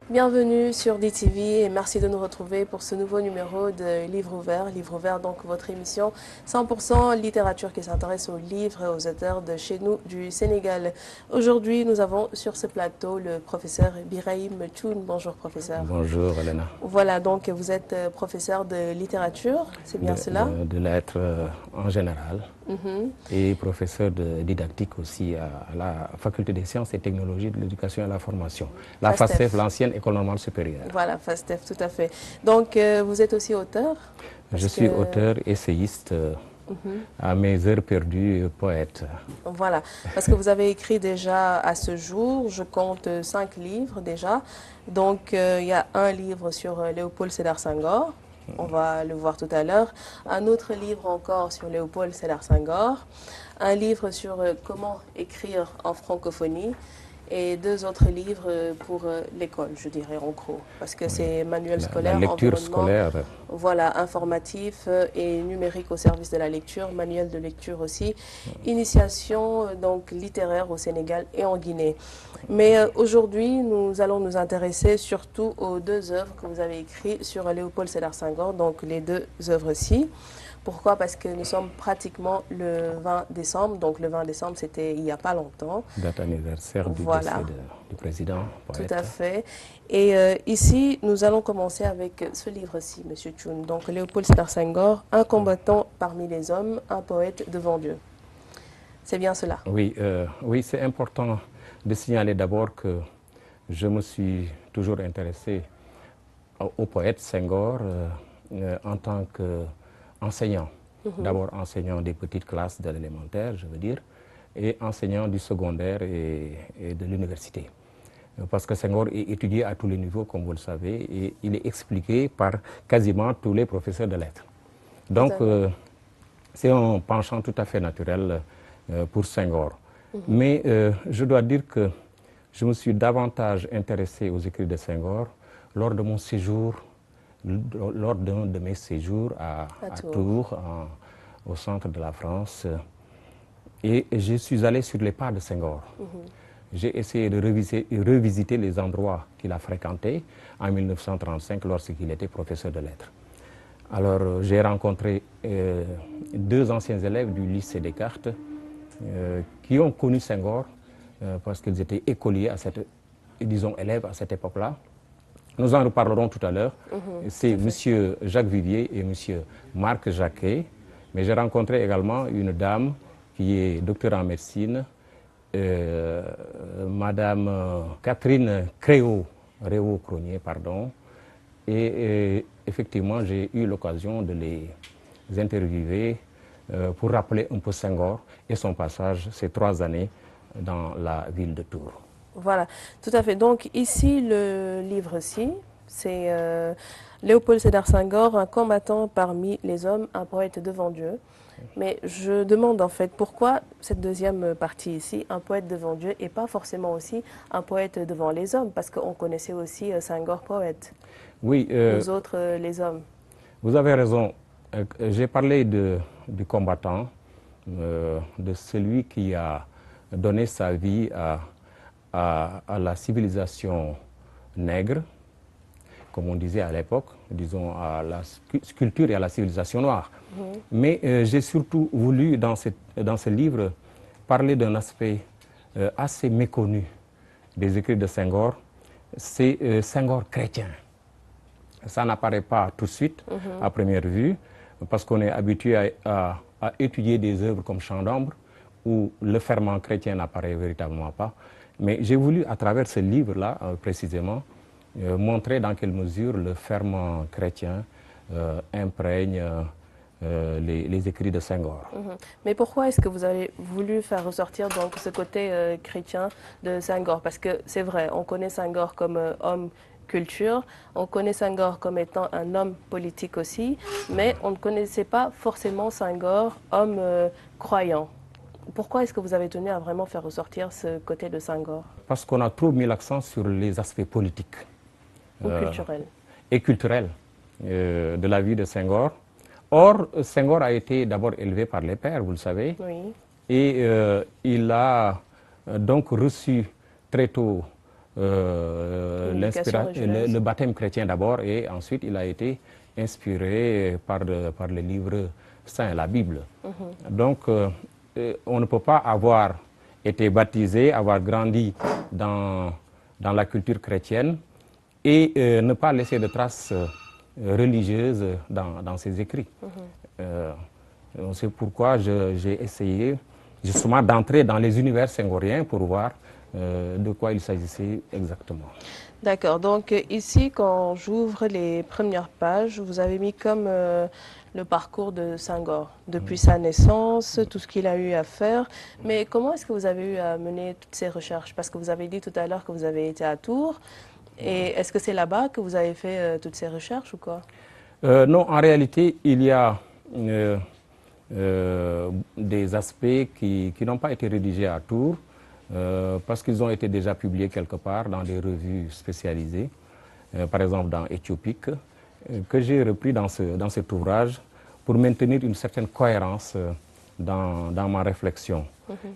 Bienvenue sur DTV et merci de nous retrouver pour ce nouveau numéro de Livre ouvert. Livre ouvert, donc votre émission 100% littérature qui s'intéresse aux livres et aux auteurs de chez nous du Sénégal. Aujourd'hui, nous avons sur ce plateau le professeur Birahim Thioune. Bonjour professeur. Bonjour Elena. Voilà, donc vous êtes professeur de littérature, c'est bien cela? De lettres en général et professeur de didactique aussi à la Faculté des sciences et technologies de l'éducation et de la formation. La FASTEF, l'ancienne École normale supérieure. Voilà, FASTEF, tout à fait. Donc vous êtes aussi auteur? Je suis auteur, essayiste, à mes heures perdues, poète. Voilà, parce que vous avez écrit déjà à ce jour, je compte 5 livres déjà. Donc il y a un livre sur Léopold Sédar Senghor. On va le voir tout à l'heure. Un autre livre encore sur Léopold Sédar Senghor. Un livre sur comment écrire en francophonie. Et 2 autres livres pour l'école, je dirais en gros. Parce que c'est manuel scolaire, la lecture scolaire. Voilà, informatif et numérique au service de la lecture, manuel de lecture aussi. Initiation donc littéraire au Sénégal et en Guinée. Mais aujourd'hui, nous allons nous intéresser surtout aux 2 œuvres que vous avez écrites sur Léopold Sédar Senghor, donc les 2 œuvres-ci. Pourquoi? Parce que nous sommes pratiquement le 20 décembre, donc le 20 décembre c'était il n'y a pas longtemps. Date anniversaire du Voilà. décès du président, poète. Tout à fait. Et ici, nous allons commencer avec ce livre-ci, Monsieur Thioune. Donc Léopold Sédar Senghor, un combattant parmi les hommes, un poète devant Dieu. C'est bien cela? Oui, oui, c'est important de signaler d'abord que je me suis toujours intéressé au poète Senghor en tant qu'enseignant. D'abord enseignant des petites classes de l'élémentaire, je veux dire, et enseignant du secondaire et de l'université. Parce que Senghor est étudié à tous les niveaux, comme vous le savez, et il est expliqué par quasiment tous les professeurs de lettres. Donc, c'est un penchant tout à fait naturel pour Senghor. Mais je dois dire que je me suis davantage intéressé aux écrits de Senghor lors de mon séjour, lors d'un de mes séjours à Tours, au centre de la France. Et je suis allé sur les pas de Senghor. J'ai essayé de revisiter les endroits qu'il a fréquentés en 1935 lorsqu'il était professeur de lettres. Alors j'ai rencontré 2 anciens élèves du lycée Descartes qui ont connu Senghor parce qu'ils étaient écoliers, disons élèves à cette époque-là. Nous en reparlerons tout à l'heure. C'est M. Jacques Vivier et M. Marc Jacquet. Mais j'ai rencontré également une dame qui est docteur en médecine, Madame Catherine Réau-Cronier, pardon. Et effectivement, j'ai eu l'occasion de les interviewer pour rappeler un peu Senghor et son passage, ces 3 années dans la ville de Tours. Voilà, tout à fait. Donc ici, le livre-ci, c'est Léopold Sédar Senghor, un combattant parmi les hommes, un poète devant Dieu. Mais je demande en fait pourquoi cette deuxième partie ici, un poète devant Dieu, et pas forcément aussi un poète devant les hommes, parce qu'on connaissait aussi Senghor poète. Oui. Nous autres, les hommes. Vous avez raison. J'ai parlé du combattant, de celui qui a donné sa vie à la civilisation nègre, comme on disait à l'époque, disons à la culture et à la civilisation noire. Mais j'ai surtout voulu, dans ce livre, parler d'un aspect assez méconnu des écrits de Senghor, c'est Senghor chrétien. Ça n'apparaît pas tout de suite, à première vue, parce qu'on est habitué à étudier des œuvres comme Chant d'ombre, où le ferment chrétien n'apparaît véritablement pas. Mais j'ai voulu, à travers ce livre-là, précisément, montrer dans quelle mesure le ferment chrétien imprègne les écrits de Senghor. Mais pourquoi est-ce que vous avez voulu faire ressortir donc ce côté chrétien de Senghor? Parce que c'est vrai, on connaît Senghor comme homme culture, on connaît Senghor comme étant un homme politique aussi, mais on ne connaissait pas forcément Senghor homme croyant. Pourquoi est-ce que vous avez tenu à vraiment faire ressortir ce côté de Senghor? Parce qu'on a trop mis l'accent sur les aspects politiques et culturels de la vie de Senghor. Or, Senghor a été d'abord élevé par les pères, vous le savez, oui. Et il a donc reçu très tôt le baptême chrétien d'abord, et ensuite il a été inspiré par le livre saint, la Bible. Donc, on ne peut pas avoir été baptisé, avoir grandi dans la culture chrétienne et ne pas laisser de traces religieuses dans ses écrits. C'est pourquoi j'ai essayé justement d'entrer dans les univers senghoriens pour voir de quoi il s'agissait exactement. D'accord, donc ici, quand j'ouvre les premières pages, vous avez mis comme le parcours de Senghor, depuis sa naissance, tout ce qu'il a eu à faire. Mais comment est-ce que vous avez eu à mener toutes ces recherches? Parce que vous avez dit tout à l'heure que vous avez été à Tours. Et est-ce que c'est là-bas que vous avez fait toutes ces recherches ou quoi? Non, en réalité, il y a des aspects qui n'ont pas été rédigés à Tours, parce qu'ils ont été déjà publiés quelque part dans des revues spécialisées, par exemple dans Éthiopique, que j'ai repris dans cet ouvrage pour maintenir une certaine cohérence dans ma réflexion.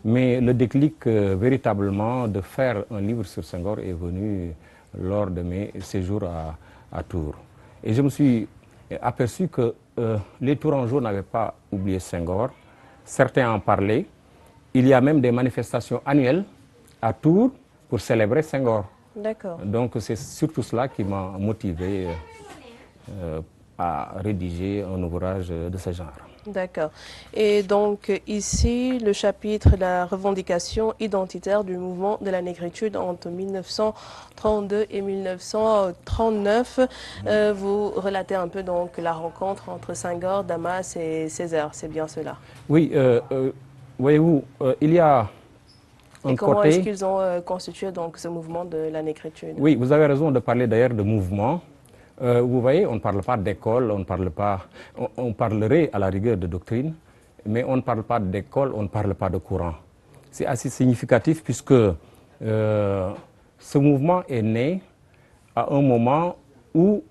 Mais le déclic véritablement de faire un livre sur Senghor est venu lors de mes séjours à Tours. Et je me suis aperçu que les Tourangeaux n'avaient pas oublié Senghor. Certains en parlaient. Il y a même des manifestations annuelles à Tours pour célébrer Senghor. D'accord. Donc c'est surtout cela qui m'a motivé à rédiger un ouvrage de ce genre. D'accord. Et donc ici, le chapitre la revendication identitaire du mouvement de la négritude entre 1932 et 1939. Vous relatez un peu donc la rencontre entre Senghor, Damas et Césaire, c'est bien cela? Oui, voyez-vous, il y a et comment est-ce qu'ils ont constitué donc ce mouvement de la négritude? Oui, vous avez raison de parler d'ailleurs de mouvement. Vous voyez, on ne parle pas d'école, on parlerait à la rigueur de doctrine, mais on ne parle pas d'école, on ne parle pas de courant. C'est assez significatif puisque ce mouvement est né à un moment où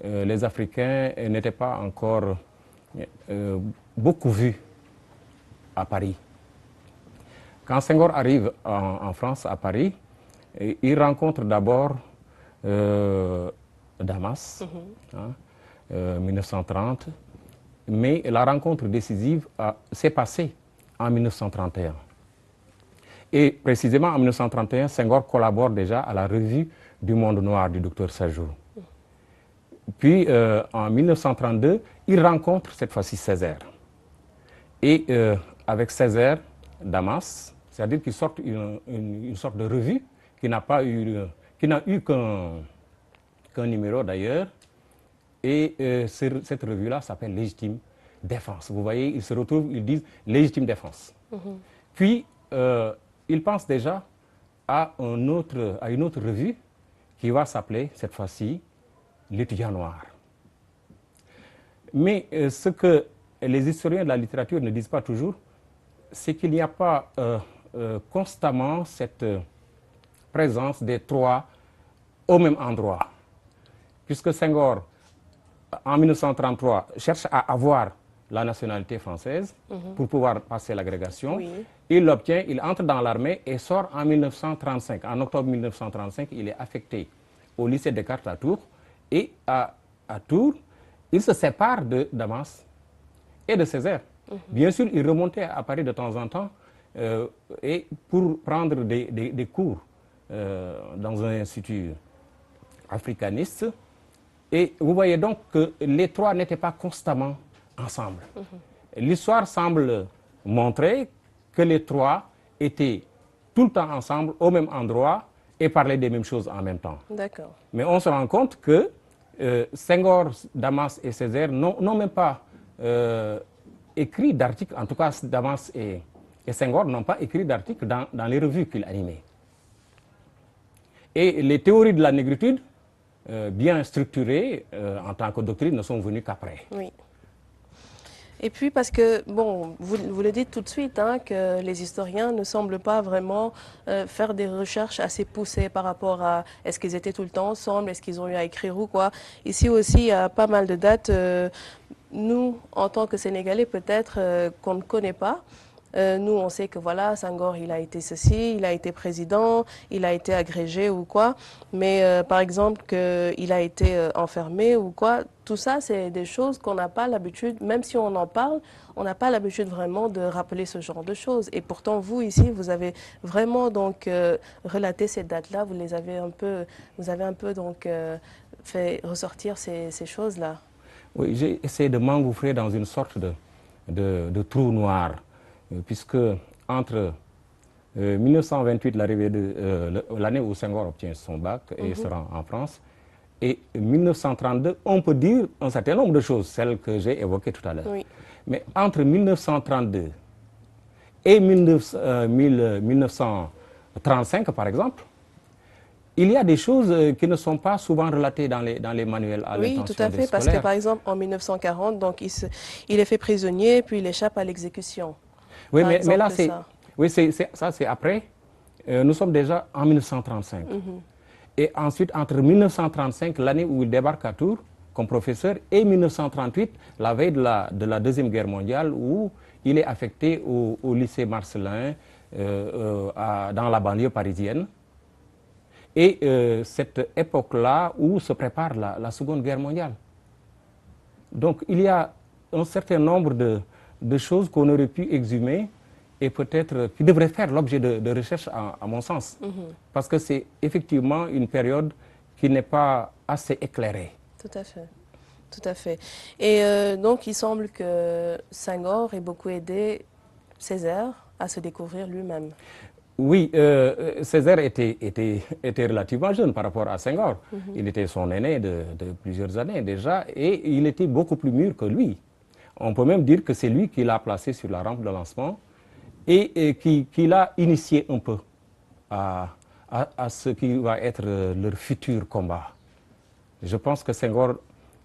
les Africains n'étaient pas encore beaucoup vus à Paris. Quand Senghor arrive en France, à Paris, il rencontre d'abord Damas, 1930, mais la rencontre décisive s'est passée en 1931. Et précisément en 1931, Senghor collabore déjà à la revue du Monde Noir du docteur Sajou. Puis en 1932, il rencontre cette fois-ci Césaire. Et avec Césaire, Damas, c'est-à-dire qu'ils sortent une sorte de revue qui n'a eu qu'un numéro d'ailleurs, et cette revue-là s'appelle Légitime Défense. Vous voyez, ils se retrouvent, ils disent Légitime Défense. Puis, ils pensent déjà à une autre revue qui va s'appeler, cette fois-ci, L'Étudiant Noir. Mais ce que les historiens de la littérature ne disent pas toujours, c'est qu'il n'y a pas constamment cette présence des trois au même endroit. Puisque Senghor, en 1933, cherche à avoir la nationalité française pour pouvoir passer l'agrégation. Oui. Il l'obtient, il entre dans l'armée et sort en 1935. En octobre 1935, il est affecté au lycée Descartes à Tours. Et à Tours, il se sépare de Damas et de Césaire. Bien sûr, il remontait à Paris de temps en temps et pour prendre des cours dans un institut africaniste. Et vous voyez donc que les trois n'étaient pas constamment ensemble. L'histoire semble montrer que les trois étaient tout le temps ensemble, au même endroit, et parlaient des mêmes choses en même temps. D'accord. Mais on se rend compte que Senghor, Damas et Césaire n'ont même pas écrit d'articles, en tout cas Damas et Senghor n'ont pas écrit d'articles dans les revues qu'il animait. Et les théories de la négritude, bien structurées en tant que doctrine, ne sont venues qu'après. Oui. Et puis parce que, bon, vous le dites tout de suite, hein, que les historiens ne semblent pas vraiment faire des recherches assez poussées par rapport à est-ce qu'ils étaient tout le temps ensemble, est-ce qu'ils ont eu à écrire ou quoi. Ici aussi, il y a pas mal de dates, nous, en tant que Sénégalais, peut-être qu'on ne connaît pas. Nous, on sait que voilà, Senghor, il a été ceci, il a été président, il a été agrégé ou quoi. Mais par exemple, qu'il a été enfermé ou quoi, tout ça, c'est des choses qu'on n'a pas l'habitude, même si on en parle, on n'a pas l'habitude vraiment de rappeler ce genre de choses. Et pourtant, vous, ici, vous avez vraiment donc relaté ces dates-là, vous avez un peu donc fait ressortir ces choses-là. Oui, j'ai essayé de m'engouffrer dans une sorte de trou noir, puisque entre 1928, l'année où Senghor obtient son bac et se rend en France, et 1932, on peut dire un certain nombre de choses, celles que j'ai évoquées tout à l'heure. Oui. Mais entre 1932 et 1935, par exemple, il y a des choses qui ne sont pas souvent relatées dans les manuels à Oui, tout l'intention à des fait, parce que scolaires. par exemple, en 1940, donc il est fait prisonnier, puis il échappe à l'exécution. Oui, Par mais là, exemple, ça. oui, ça, c'est après. Nous sommes déjà en 1935. Et ensuite, entre 1935, l'année où il débarque à Tours comme professeur, et 1938, la veille de la Deuxième Guerre mondiale, où il est affecté au lycée Marcellin dans la banlieue parisienne. Et cette époque-là où se prépare la Seconde Guerre mondiale. Donc il y a un certain nombre de choses qu'on aurait pu exhumer et peut-être qui devraient faire l'objet de recherches à mon sens. Parce que c'est effectivement une période qui n'est pas assez éclairée. Tout à fait. Tout à fait. Et donc, il semble que Senghor ait beaucoup aidé Césaire à se découvrir lui-même. Oui, Césaire était relativement jeune par rapport à Senghor. Il était son aîné de plusieurs années déjà et il était beaucoup plus mûr que lui. On peut même dire que c'est lui qui l'a placé sur la rampe de lancement et qui l'a initié un peu à ce qui va être leur futur combat. Je pense que Senghor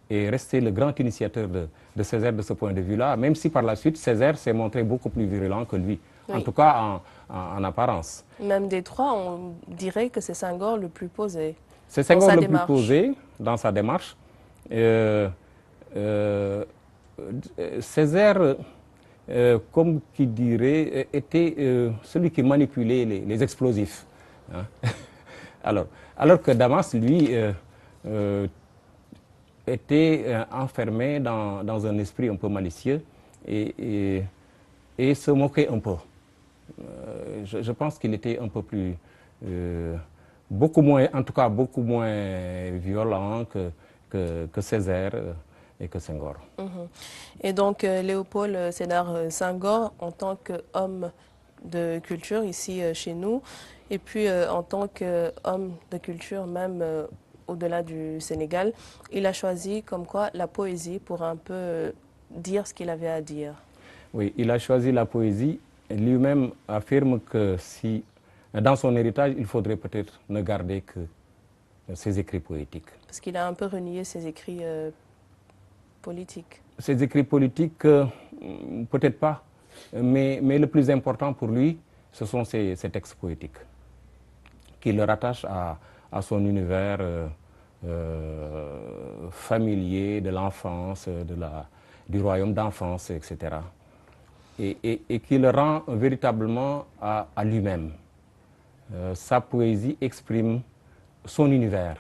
est resté le grand initiateur de Césaire de ce point de vue-là, même si par la suite Césaire s'est montré beaucoup plus virulent que lui, Oui. en tout cas en apparence. Même des trois, on dirait que c'est Senghor le plus posé C'est dans Senghor sa le plus démarche. posé dans sa démarche. Euh, Césaire, comme qui dirait, était celui qui manipulait les explosifs. Hein. Alors que Damas, lui, était enfermé dans un esprit un peu malicieux et se moquait un peu. Je pense qu'il était un peu plus, beaucoup moins, en tout cas beaucoup moins violent que Césaire et que Senghor. Et donc, Léopold Sédar Senghor, en tant qu'homme de culture ici chez nous, et puis en tant qu'homme de culture même au-delà du Sénégal, il a choisi comme quoi la poésie pour un peu dire ce qu'il avait à dire. Oui, il a choisi la poésie. Lui-même affirme que si, dans son héritage, il faudrait peut-être ne garder que ses écrits poétiques. Parce qu'il a un peu renié ses écrits politiques. Ses écrits politiques, peut-être pas, mais le plus important pour lui, ce sont ses textes poétiques, qui le rattachent à son univers familier, de l'enfance, du royaume d'enfance, etc. Et qui le rend véritablement à lui-même. Sa poésie exprime son univers.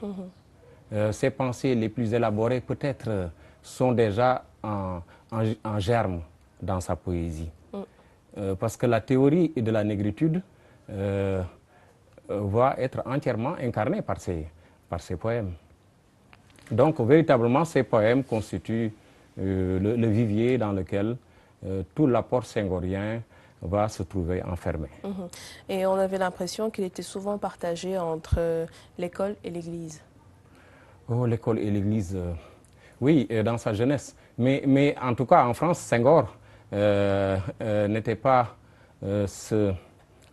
Ses pensées les plus élaborées, peut-être, sont déjà en germe dans sa poésie. Parce que la théorie de la négritude va être entièrement incarnée par ses poèmes. Donc, véritablement, ces poèmes constituent le vivier dans lequel tout l'apport senghorien va se trouver enfermé. Et on avait l'impression qu'il était souvent partagé entre l'école et l'église. Oh, l'école et l'église, oui, dans sa jeunesse. Mais en tout cas, en France, Senghor n'était pas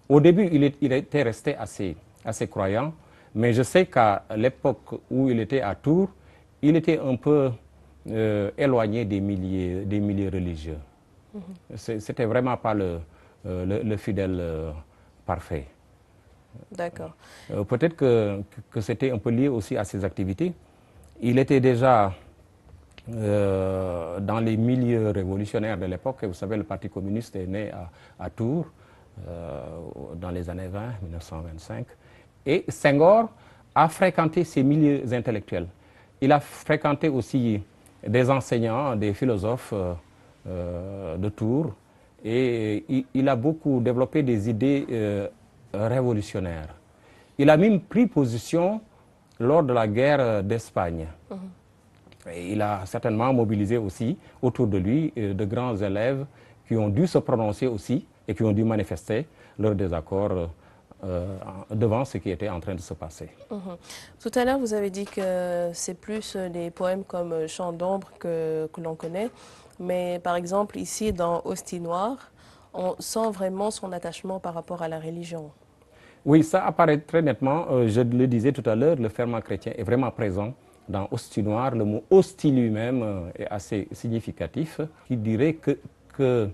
Au début, il était resté assez croyant, mais je sais qu'à l'époque où il était à Tours, il était un peu éloigné des milieux religieux. C'était vraiment pas le fidèle parfait. D'accord. Peut-être que c'était un peu lié aussi à ses activités. Il était déjà dans les milieux révolutionnaires de l'époque. Vous savez, le Parti communiste est né à Tours dans les années 20, 1925. Et Senghor a fréquenté ces milieux intellectuels. Il a fréquenté aussi des enseignants, des philosophes de Tours. Et il a beaucoup développé des idées révolutionnaires. Il a même pris position lors de la guerre d'Espagne. Et il a certainement mobilisé aussi autour de lui de grands élèves qui ont dû se prononcer aussi et qui ont dû manifester leur désaccord devant ce qui était en train de se passer. Tout à l'heure, vous avez dit que c'est plus des poèmes comme Chant d'ombre que l'on connaît. Mais par exemple, ici, dans Hostie Noire, on sent vraiment son attachement par rapport à la religion. Oui, ça apparaît très nettement. Je le disais tout à l'heure, le ferment chrétien est vraiment présent dans Hostie Noire. Le mot hostie lui-même est assez significatif, qui dirait qu'il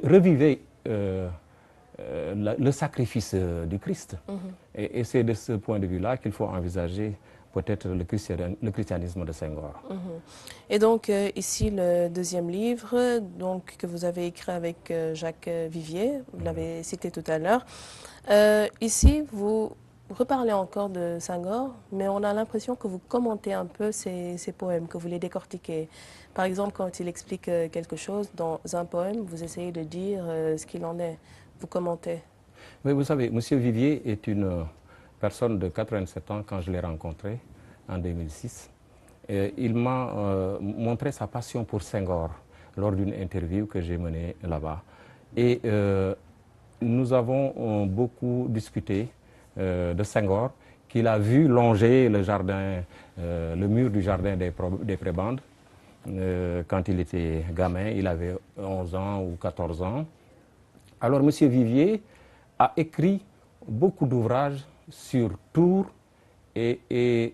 revivait le sacrifice du Christ. Et c'est de ce point de vue-là qu'il faut envisager peut-être le christianisme de Senghor. Et donc ici le deuxième livre donc, que vous avez écrit avec Jacques Vivier, vous l'avez cité tout à l'heure. Ici vous reparlez encore de Senghor, mais on a l'impression que vous commentez un peu ces poèmes, que vous les décortiquez. Par exemple, quand il explique quelque chose dans un poème, vous essayez de dire ce qu'il en est, vous commentez. Oui, vous savez, M. Vivier est une personne de 87 ans quand je l'ai rencontré en 2006. Il m'a montré sa passion pour Senghor lors d'une interview que j'ai menée là-bas. Et nous avons beaucoup discuté de Senghor, qu'il a vu longer le jardin, le mur du jardin des prébendes. Quand il était gamin, il avait 11 ans ou 14 ans. Alors M. Vivier a écrit beaucoup d'ouvrages sur Tours et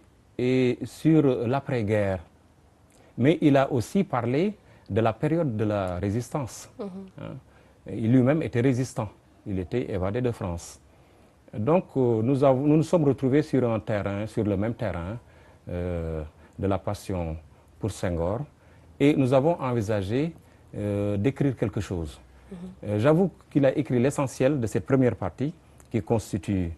sur l'après-guerre. Mais il a aussi parlé de la période de la résistance. Il lui-même était résistant. Il était évadé de France. Donc nous nous sommes retrouvés sur un terrain, sur le même terrain de la passion pour Senghor. Et nous avons envisagé d'écrire quelque chose. J'avoue qu'il a écrit l'essentiel de cette première partie qui constitue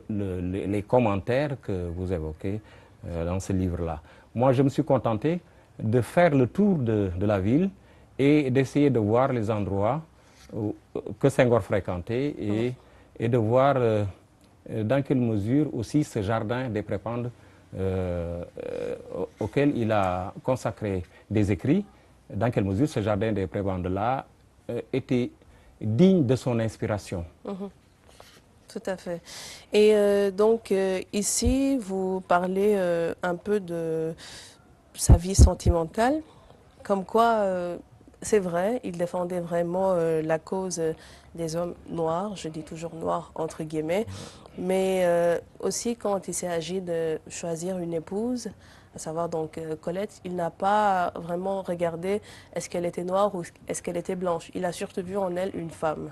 les commentaires que vous évoquez dans ce livre-là. Moi, je me suis contenté de faire le tour de la ville et d'essayer de voir les endroits que Senghor fréquentait et de voir dans quelle mesure aussi ce jardin des prébendes auquel il a consacré des écrits, dans quelle mesure ce jardin des prébendes-là était digne de son inspiration. Tout à fait. Et donc ici, vous parlez un peu de sa vie sentimentale, comme quoi, c'est vrai, il défendait vraiment la cause des hommes noirs, je dis toujours noirs entre guillemets, mais aussi quand il s'est agi de choisir une épouse, à savoir donc Colette, il n'a pas vraiment regardé est-ce qu'elle était noire ou est-ce qu'elle était blanche. Il a surtout vu en elle une femme.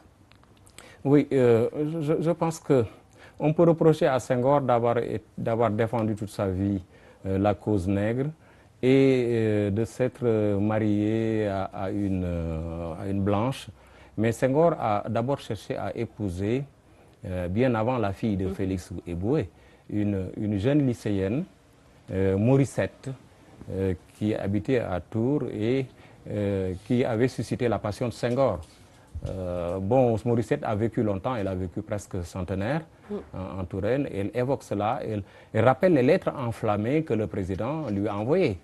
Oui, je pense qu'on peut reprocher à Senghor d'avoir défendu toute sa vie la cause nègre et de s'être marié à une blanche. Mais Senghor a d'abord cherché à épouser, bien avant la fille de Félix Éboué, une jeune lycéenne, Morissette, qui habitait à Tours et qui avait suscité la passion de Senghor. Bon, Morissette a vécu longtemps, elle a vécu presque centenaire en Touraine, et elle évoque cela, elle rappelle les lettres enflammées que le président lui a envoyées.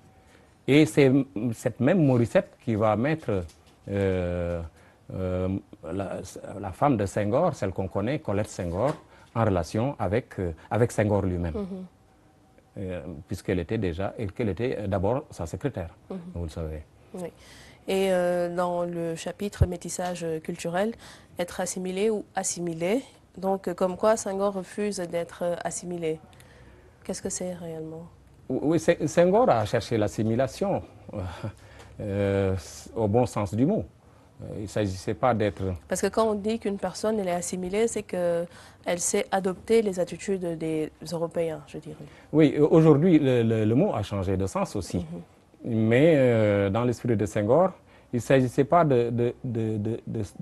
Et c'est cette même Morissette qui va mettre la femme de Senghor, celle qu'on connaît, Colette Senghor, en relation avec Senghor lui-même. Puisqu'elle était d'abord sa secrétaire, vous le savez. Oui. Et dans le chapitre métissage culturel, être assimilé ou assimilé, donc comme quoi Senghor refuse d'être assimilé. Qu'est-ce que c'est réellement? Oui, Senghor a cherché l'assimilation au bon sens du mot. Il ne s'agissait pas d'être... Parce que quand on dit qu'une personne elle est assimilée, c'est qu'elle sait adopter les attitudes des Européens, je dirais. Oui, aujourd'hui, le mot a changé de sens aussi. Mais dans l'esprit de Senghor, il ne s'agissait pas de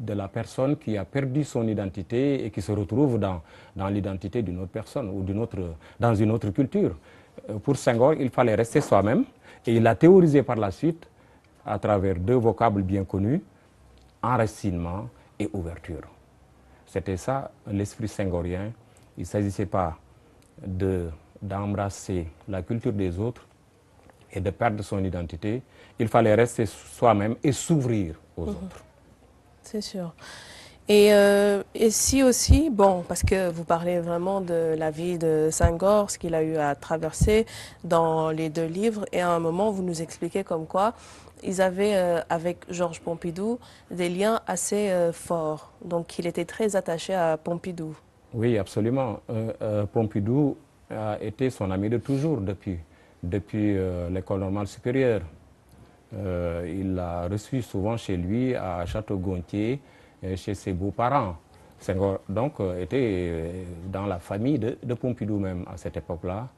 la personne qui a perdu son identité et qui se retrouve dans l'identité d'une autre personne ou dans une autre culture. Pour Senghor, il fallait rester soi-même et il a théorisé par la suite à travers deux vocables bien connus, enracinement et ouverture. C'était ça l'esprit senghorien. Il ne s'agissait pas d'embrasser la culture des autres et de perdre son identité. Il fallait rester soi-même et s'ouvrir aux autres. C'est sûr. Et si aussi, bon, parce que vous parlez vraiment de la vie de Senghor, ce qu'il a eu à traverser dans les deux livres, et à un moment, vous nous expliquez comme quoi ils avaient, avec Georges Pompidou, des liens assez forts. Donc, il était très attaché à Pompidou. Oui, absolument. Pompidou a été son ami de toujours depuis l'école normale supérieure. Il l'a reçu souvent chez lui à Château-Gontier, chez ses beaux-parents. Senghor donc était dans la famille de Pompidou même à cette époque-là,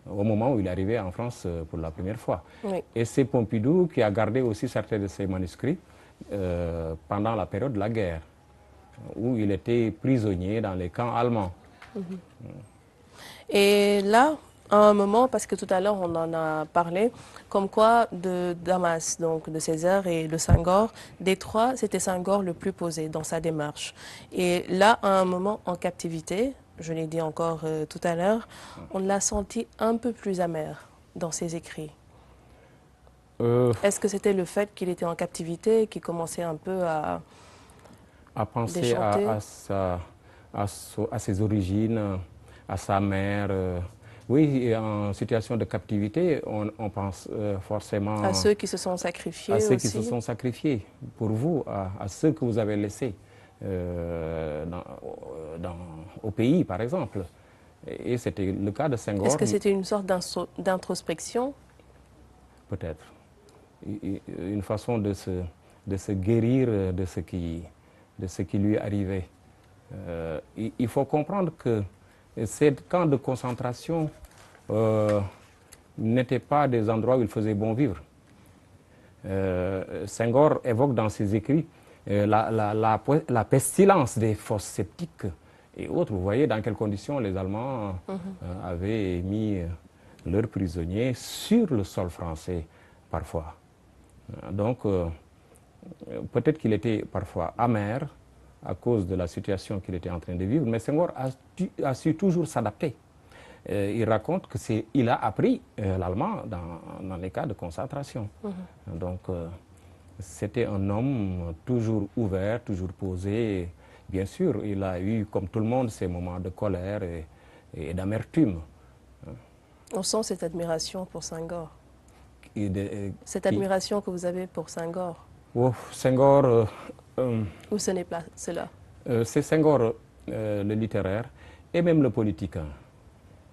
au moment où il arrivait en France pour la première fois. Oui. Et c'est Pompidou qui a gardé aussi certains de ses manuscrits pendant la période de la guerre, où il était prisonnier dans les camps allemands. Et là, à un moment, parce que tout à l'heure on en a parlé, comme quoi de Damas, donc de Césaire et de Senghor, des trois, c'était Senghor le plus posé dans sa démarche. Et là, à un moment en captivité, je l'ai dit encore tout à l'heure, on l'a senti un peu plus amer dans ses écrits. Est-ce que c'était le fait qu'il était en captivité qui commençait un peu à penser déchanter à ses origines, à sa mère. Oui, en situation de captivité, on pense forcément à ceux qui se sont sacrifiés à ceux aussi. qui se sont sacrifiés pour vous, à ceux que vous avez laissés au pays, par exemple. Et c'était le cas de Senghor. Est-ce que c'était une sorte d'introspection? Peut-être. Une façon de se guérir de ce qui lui arrivait. Il faut comprendre que ces camps de concentration n'étaient pas des endroits où il faisait bon vivre. Senghor évoque dans ses écrits la pestilence des fosses sceptiques et autres. Vous voyez dans quelles conditions les Allemands avaient mis leurs prisonniers sur le sol français parfois. Donc, peut-être qu'il était parfois amer à cause de la situation qu'il était en train de vivre, mais Senghor a su toujours s'adapter. Il raconte qu'il a appris l'allemand dans les cas de concentration. Donc, c'était un homme toujours ouvert, toujours posé. Bien sûr, il a eu, comme tout le monde, ses moments de colère et d'amertume. On sent cette admiration pour Senghor. Cette admiration que vous avez pour Senghor. Oh, Senghor... ou ce n'est pas cela? C'est Senghor, le littéraire, et même le politique.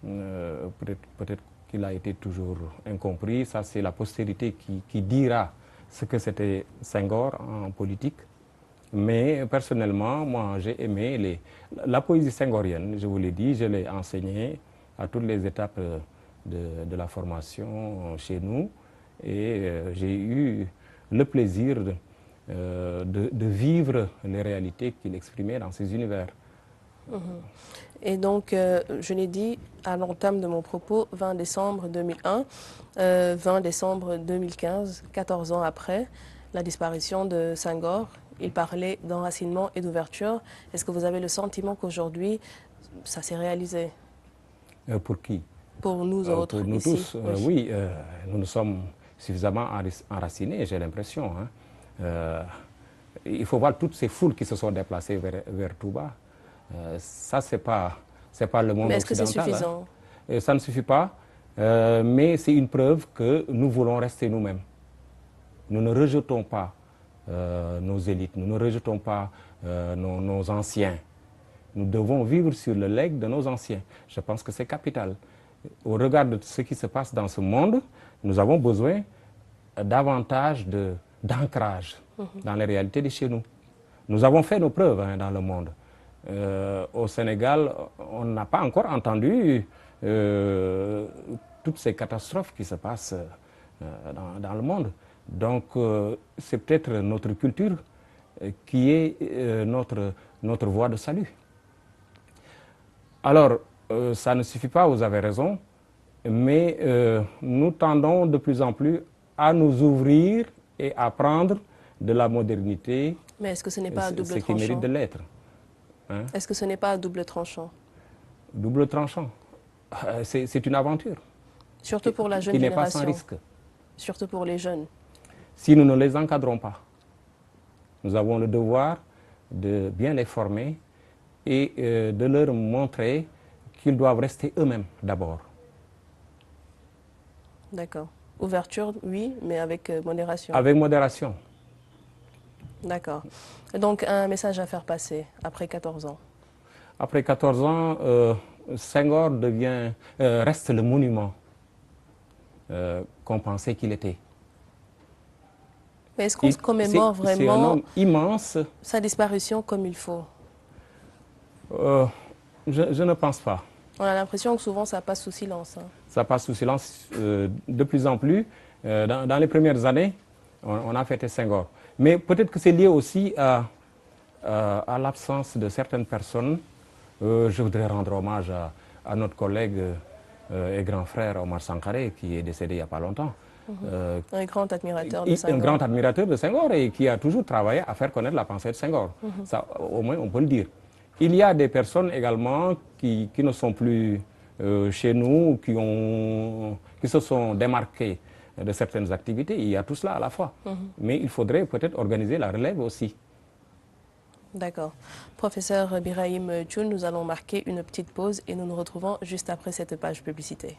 Peut-être qu'il a été toujours incompris. Ça, c'est la postérité qui dira ce que c'était Senghor en politique. Mais personnellement, moi, j'ai aimé la poésie senghorienne. Je vous l'ai dit, je l'ai enseignée à toutes les étapes de la formation chez nous. Et j'ai eu le plaisir de vivre les réalités qu'il exprimait dans ses univers. Et donc, je l'ai dit à l'entame de mon propos, 20 décembre 2001, 20 décembre 2015, 14 ans après la disparition de Senghor, il parlait d'enracinement et d'ouverture. Est-ce que vous avez le sentiment qu'aujourd'hui, ça s'est réalisé? Pour qui? Pour nous autres, pour nous ici. tous, oui, nous sommes suffisamment enracinés, j'ai l'impression. Il faut voir toutes ces foules qui se sont déplacées vers Touba. Ça, c'est pas le monde occidental. Mais est-ce que c'est suffisant? Ça ne suffit pas, mais c'est une preuve que nous voulons rester nous-mêmes. Nous ne rejetons pas nos élites, nous ne rejetons pas nos anciens. Nous devons vivre sur le legs de nos anciens. Je pense que c'est capital. Au regard de ce qui se passe dans ce monde, nous avons besoin davantage d'ancrage dans les réalités de chez nous. Nous avons fait nos preuves hein, dans le monde. Au Sénégal, on n'a pas encore entendu toutes ces catastrophes qui se passent dans le monde. Donc, c'est peut-être notre culture qui est notre voie de salut. Alors, ça ne suffit pas, vous avez raison, mais nous tendons de plus en plus à nous ouvrir et à prendre de la modernité. Mais est-ce que ce n'est pas à double tranchant? Ce qui mérite de l'être. Hein? Est-ce que ce n'est pas à double tranchant? Double tranchant. C'est une aventure. Surtout pour la jeune génération. Qui n'est pas sans risque. Surtout pour les jeunes. Si nous ne les encadrons pas, nous avons le devoir de bien les former et de leur montrer qu'ils doivent rester eux-mêmes d'abord. D'accord. Ouverture, oui, mais avec modération. Avec modération. D'accord. Donc, un message à faire passer après 14 ans. Après 14 ans, Senghor reste le monument qu'on pensait qu'il était. Mais est-ce qu'on commémore vraiment un homme immense. Sa disparition comme il faut? Je ne pense pas. On a l'impression que souvent ça passe sous silence. Hein. Ça passe sous silence de plus en plus. Dans les premières années, on a fêté Senghor. Mais peut-être que c'est lié aussi à l'absence de certaines personnes. Je voudrais rendre hommage à notre collègue et grand frère Omar Sankaré, qui est décédé il n'y a pas longtemps. Un grand admirateur de Senghor. Un grand admirateur de Senghor et qui a toujours travaillé à faire connaître la pensée de Senghor. Ça, au moins, on peut le dire. Il y a des personnes également qui ne sont plus chez nous, qui se sont démarquées de certaines activités. Il y a tout cela à la fois. Mais il faudrait peut-être organiser la relève aussi. D'accord. Professeur Birahim Thioune, nous allons marquer une petite pause et nous nous retrouvons juste après cette page publicité.